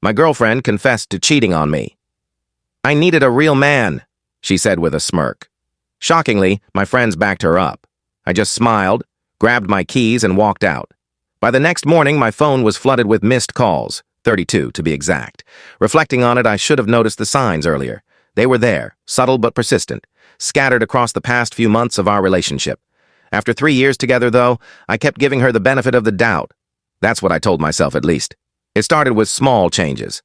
My girlfriend confessed to cheating on me. I needed a real man, she said with a smirk. Shockingly, my friends backed her up. I just smiled, grabbed my keys, and walked out. By the next morning, my phone was flooded with missed calls, 32 to be exact. Reflecting on it, I should have noticed the signs earlier. They were there, subtle but persistent, scattered across the past few months of our relationship. After 3 years together, though, I kept giving her the benefit of the doubt. That's what I told myself, at least. It started with small changes.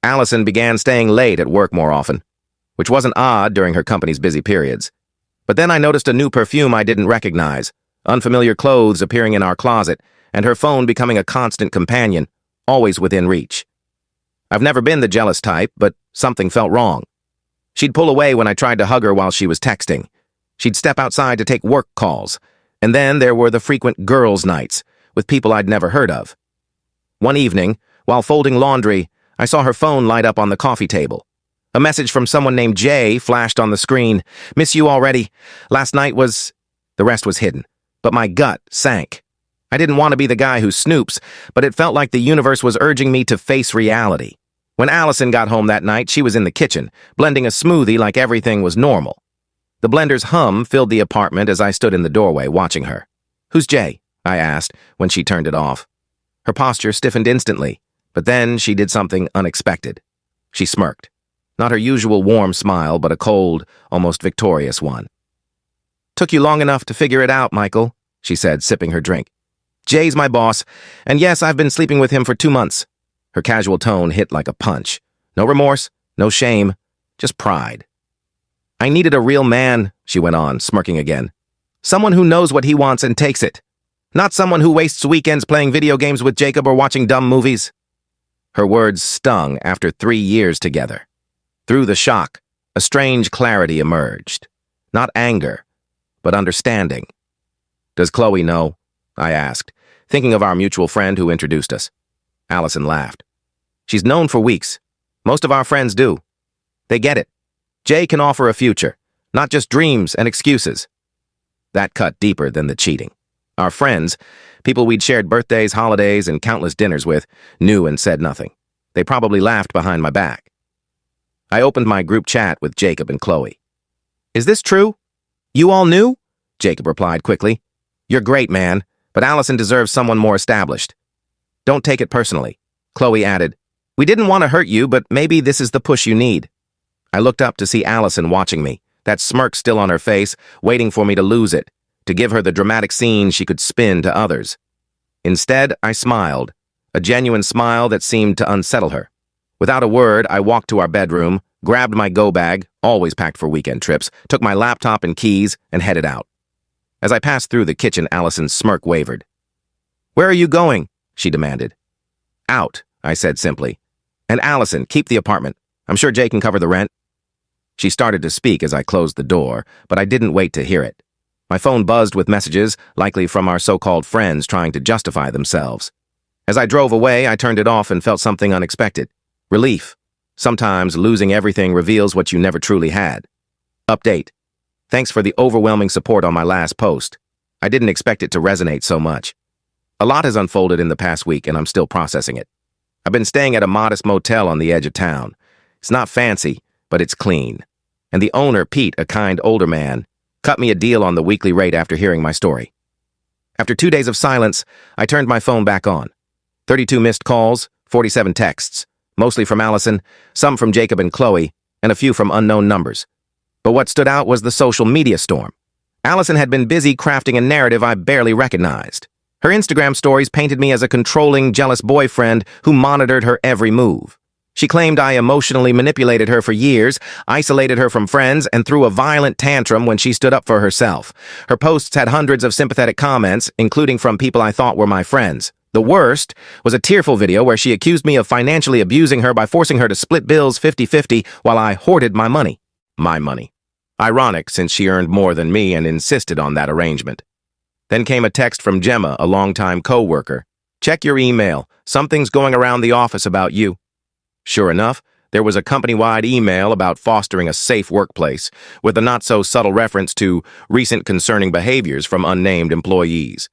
Allison began staying late at work more often, which wasn't odd during her company's busy periods. But then I noticed a new perfume I didn't recognize, unfamiliar clothes appearing in our closet, and her phone becoming a constant companion, always within reach. I've never been the jealous type, but something felt wrong. She'd pull away when I tried to hug her while she was texting. She'd step outside to take work calls. And then there were the frequent girls' nights, with people I'd never heard of. One evening, while folding laundry, I saw her phone light up on the coffee table. A message from someone named Jay flashed on the screen. "Miss you already. Last night was..." The rest was hidden, but my gut sank. I didn't want to be the guy who snoops, but it felt like the universe was urging me to face reality. When Allison got home that night, she was in the kitchen, blending a smoothie like everything was normal. The blender's hum filled the apartment as I stood in the doorway watching her. "Who's Jay?" I asked when she turned it off. Her posture stiffened instantly, but then she did something unexpected. She smirked. Not her usual warm smile, but a cold, almost victorious one. "Took you long enough to figure it out, Michael," she said, sipping her drink. "Jay's my boss, and yes, I've been sleeping with him for 2 months. Her casual tone hit like a punch. No remorse, no shame, just pride. "I needed a real man," she went on, smirking again. "Someone who knows what he wants and takes it. Not someone who wastes weekends playing video games with Jacob or watching dumb movies." Her words stung after 3 years together. Through the shock, a strange clarity emerged. Not anger, but understanding. "Does Chloe know?" I asked, thinking of our mutual friend who introduced us. Allison laughed. "She's known for weeks. Most of our friends do. They get it. Jay can offer a future, not just dreams and excuses." That cut deeper than the cheating. Our friends, people we'd shared birthdays, holidays, and countless dinners with, knew and said nothing. They probably laughed behind my back. I opened my group chat with Jacob and Chloe. "Is this true? You all knew?" Jacob replied quickly. "You're great, man, but Allison deserves someone more established. Don't take it personally." Chloe added, "We didn't want to hurt you, but maybe this is the push you need." I looked up to see Allison watching me, that smirk still on her face, waiting for me to lose it, to give her the dramatic scene she could spin to others. Instead, I smiled, a genuine smile that seemed to unsettle her. Without a word, I walked to our bedroom, grabbed my go bag, always packed for weekend trips, took my laptop and keys, and headed out. As I passed through the kitchen, Allison's smirk wavered. "Where are you going?" she demanded. "Out," I said simply. "And Allison, keep the apartment. I'm sure Jay can cover the rent." She started to speak as I closed the door, but I didn't wait to hear it. My phone buzzed with messages, likely from our so-called friends trying to justify themselves. As I drove away, I turned it off and felt something unexpected. Relief. Sometimes losing everything reveals what you never truly had. Update. Thanks for the overwhelming support on my last post. I didn't expect it to resonate so much. A lot has unfolded in the past week, and I'm still processing it. I've been staying at a modest motel on the edge of town. It's not fancy, but it's clean. And the owner, Pete, a kind older man, cut me a deal on the weekly rate after hearing my story. After 2 days of silence, I turned my phone back on. 32 missed calls, 47 texts, mostly from Allison, some from Jacob and Chloe, and a few from unknown numbers. But what stood out was the social media storm. Allison had been busy crafting a narrative I barely recognized. Her Instagram stories painted me as a controlling, jealous boyfriend who monitored her every move. She claimed I emotionally manipulated her for years, isolated her from friends, and threw a violent tantrum when she stood up for herself. Her posts had hundreds of sympathetic comments, including from people I thought were my friends. The worst was a tearful video where she accused me of financially abusing her by forcing her to split bills 50-50 while I hoarded my money. My money. Ironic, since she earned more than me and insisted on that arrangement. Then came a text from Gemma, a longtime co-worker. "Check your email. Something's going around the office about you." Sure enough, there was a company-wide email about fostering a safe workplace, with a not-so-subtle reference to recent concerning behaviors from unnamed employees.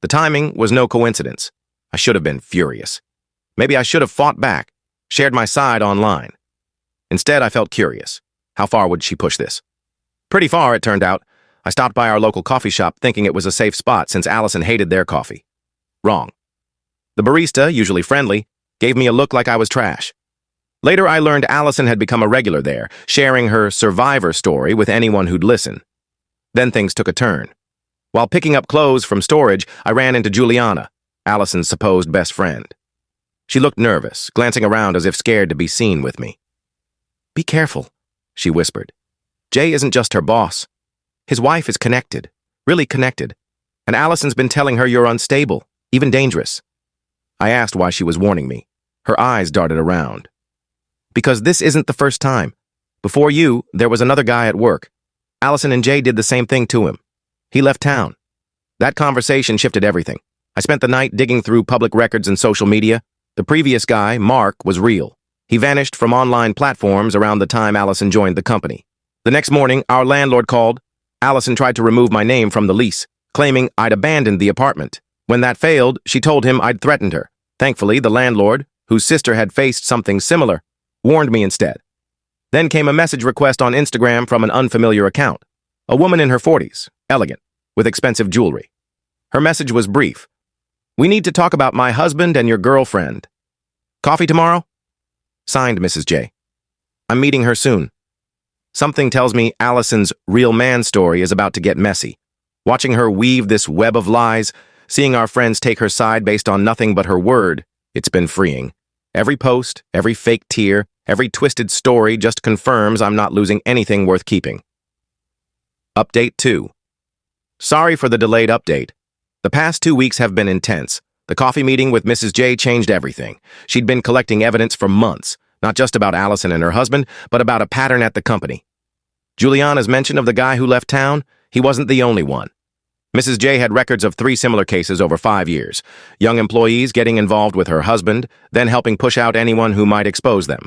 The timing was no coincidence. I should have been furious. Maybe I should have fought back, shared my side online. Instead, I felt curious. How far would she push this? Pretty far, it turned out. I stopped by our local coffee shop thinking it was a safe spot since Allison hated their coffee. Wrong. The barista, usually friendly, gave me a look like I was trash. Later, I learned Allison had become a regular there, sharing her survivor story with anyone who'd listen. Then things took a turn. While picking up clothes from storage, I ran into Juliana, Allison's supposed best friend. She looked nervous, glancing around as if scared to be seen with me. "Be careful," she whispered. "Jay isn't just her boss. His wife is connected, really connected, and Allison's been telling her you're unstable, even dangerous." I asked why she was warning me. Her eyes darted around. "Because this isn't the first time. Before you, there was another guy at work. Allison and Jay did the same thing to him. He left town. That conversation shifted everything. I spent the night digging through public records and social media. The previous guy, Mark, was real. He vanished from online platforms around the time Allison joined the company. The next morning, our landlord called. Allison tried to remove my name from the lease, claiming I'd abandoned the apartment. When that failed, she told him I'd threatened her. Thankfully, the landlord, whose sister had faced something similar, warned me instead. Then came a message request on Instagram from an unfamiliar account. A woman in her 40s, elegant, with expensive jewelry. Her message was brief. "We need to talk about my husband and your girlfriend. Coffee tomorrow?" Signed, Mrs. J. "I'm meeting her soon." Something tells me Allison's real man story is about to get messy. Watching her weave this web of lies, seeing our friends take her side based on nothing but her word, it's been freeing. Every post, every fake tear, every twisted story just confirms I'm not losing anything worth keeping. Update 2. Sorry for the delayed update. The past 2 weeks have been intense. The coffee meeting with Mrs. J changed everything. She'd been collecting evidence for months, not just about Allison and her husband, but about a pattern at the company. Juliana's mention of the guy who left town, he wasn't the only one. Mrs. J had records of 3 similar cases over 5 years. Young employees getting involved with her husband, then helping push out anyone who might expose them.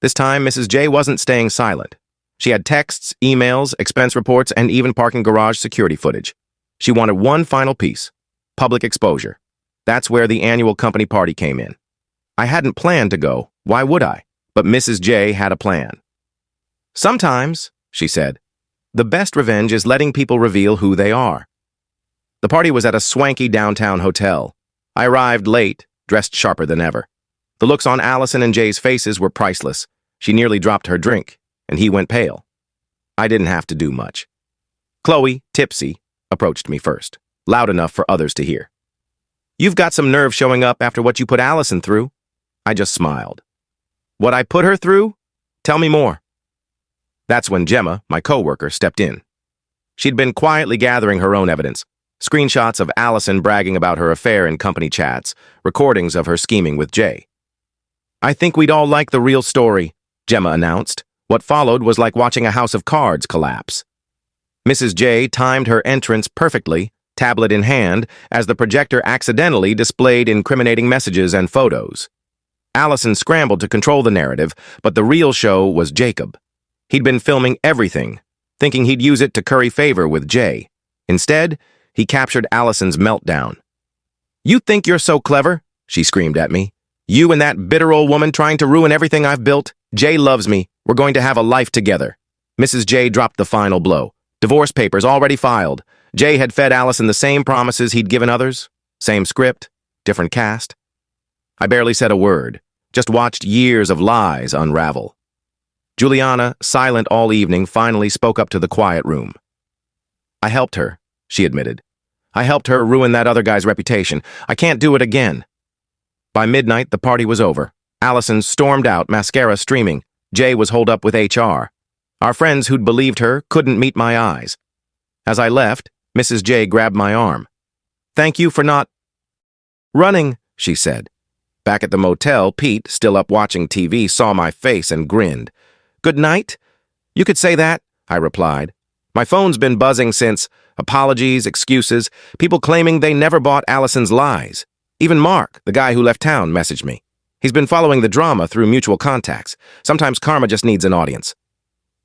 This time, Mrs. J wasn't staying silent. She had texts, emails, expense reports, and even parking garage security footage. She wanted one final piece: public exposure. That's where the annual company party came in. I hadn't planned to go. Why would I? But Mrs. J had a plan. "Sometimes," she said, "the best revenge is letting people reveal who they are." The party was at a swanky downtown hotel. I arrived late, dressed sharper than ever. The looks on Allison and Jay's faces were priceless. She nearly dropped her drink, and he went pale. I didn't have to do much. Chloe, tipsy, approached me first, loud enough for others to hear. "You've got some nerve showing up after what you put Allison through." I just smiled. "What I put her through? Tell me more." That's when Gemma, my coworker, stepped in. She'd been quietly gathering her own evidence. Screenshots of Allison bragging about her affair in company chats, recordings of her scheming with Jay. "I think we'd all like the real story," Gemma announced. What followed was like watching a house of cards collapse. Mrs. J timed her entrance perfectly, tablet in hand, as the projector accidentally displayed incriminating messages and photos. Allison scrambled to control the narrative, but the real show was Jacob. He'd been filming everything, thinking he'd use it to curry favor with Jay. Instead, he captured Allison's meltdown. "You think you're so clever?" she screamed at me. "You and that bitter old woman trying to ruin everything I've built? Jay loves me. We're going to have a life together." Mrs. J dropped the final blow. Divorce papers already filed. Jay had fed Allison the same promises he'd given others. Same script, different cast. I barely said a word, just watched years of lies unravel. Juliana, silent all evening, finally spoke up to the quiet room. "I helped her," she admitted. "I helped her ruin that other guy's reputation. I can't do it again." By midnight, the party was over. Allison stormed out, mascara streaming. Jay was holed up with HR. Our friends who'd believed her couldn't meet my eyes. As I left, Mrs. J grabbed my arm. "Thank you for not running," she said. Back at the motel, Pete, still up watching TV, saw my face and grinned. "Good night?" "You could say that," I replied. My phone's been buzzing since. Apologies, excuses, people claiming they never bought Allison's lies. Even Mark, the guy who left town, messaged me. He's been following the drama through mutual contacts. Sometimes karma just needs an audience.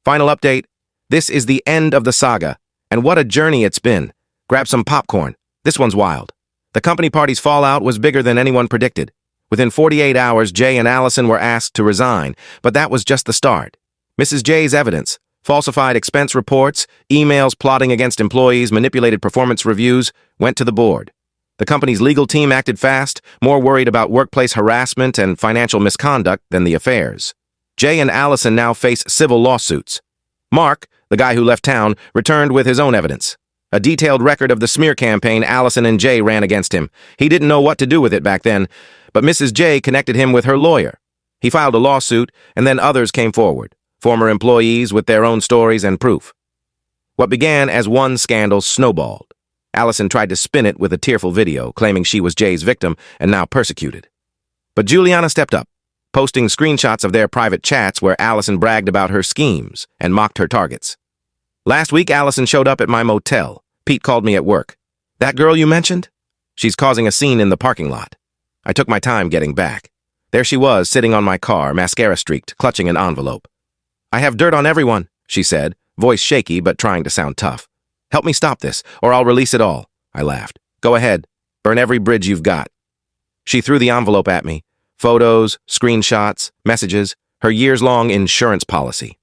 Final update. This is the end of the saga. And what a journey it's been. Grab some popcorn. This one's wild. The company party's fallout was bigger than anyone predicted. Within 48 hours, Jay and Allison were asked to resign, but that was just the start. Mrs. J's evidence, falsified expense reports, emails plotting against employees, manipulated performance reviews, went to the board. The company's legal team acted fast, more worried about workplace harassment and financial misconduct than the affairs. Jay and Allison now face civil lawsuits. Mark, the guy who left town, returned with his own evidence. A detailed record of the smear campaign Allison and Jay ran against him. He didn't know what to do with it back then, but Mrs. J connected him with her lawyer. He filed a lawsuit, and then others came forward, former employees with their own stories and proof. What began as one scandal snowballed. Allison tried to spin it with a tearful video, claiming she was Jay's victim and now persecuted. But Juliana stepped up, posting screenshots of their private chats where Allison bragged about her schemes and mocked her targets. Last week, Allison showed up at my motel. Pete called me at work. "That girl you mentioned? She's causing a scene in the parking lot." I took my time getting back. There she was, sitting on my car, mascara streaked, clutching an envelope. "I have dirt on everyone," she said, voice shaky but trying to sound tough. "Help me stop this, or I'll release it all." I laughed. "Go ahead. Burn every bridge you've got." She threw the envelope at me. Photos, screenshots, messages, her years-long insurance policy.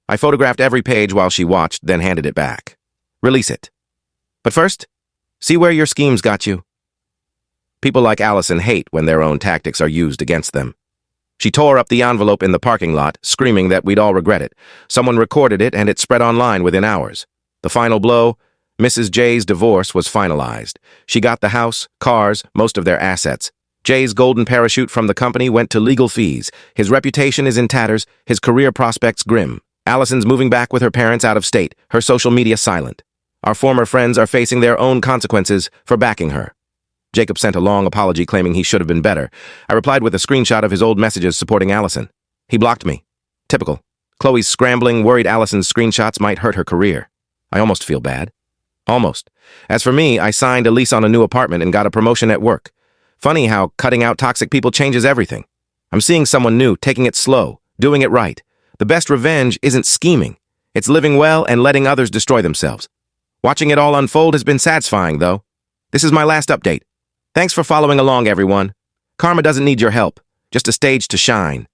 I photographed every page while she watched, then handed it back. "Release it. But first, see where your schemes got you." People like Allison hate when their own tactics are used against them. She tore up the envelope in the parking lot, screaming that we'd all regret it. Someone recorded it, and it spread online within hours. The final blow, Mrs. J's divorce was finalized. She got the house, cars, most of their assets. Jay's golden parachute from the company went to legal fees. His reputation is in tatters, his career prospects grim. Allison's moving back with her parents out of state, her social media silent. Our former friends are facing their own consequences for backing her. Jacob sent a long apology claiming he should have been better. I replied with a screenshot of his old messages supporting Allison. He blocked me. Typical. Chloe's scrambling, worried Allison's screenshots might hurt her career. I almost feel bad. Almost. As for me, I signed a lease on a new apartment and got a promotion at work. Funny how cutting out toxic people changes everything. I'm seeing someone new, taking it slow, doing it right. The best revenge isn't scheming. It's living well and letting others destroy themselves. Watching it all unfold has been satisfying, though. This is my last update. Thanks for following along, everyone. Karma doesn't need your help, just a stage to shine.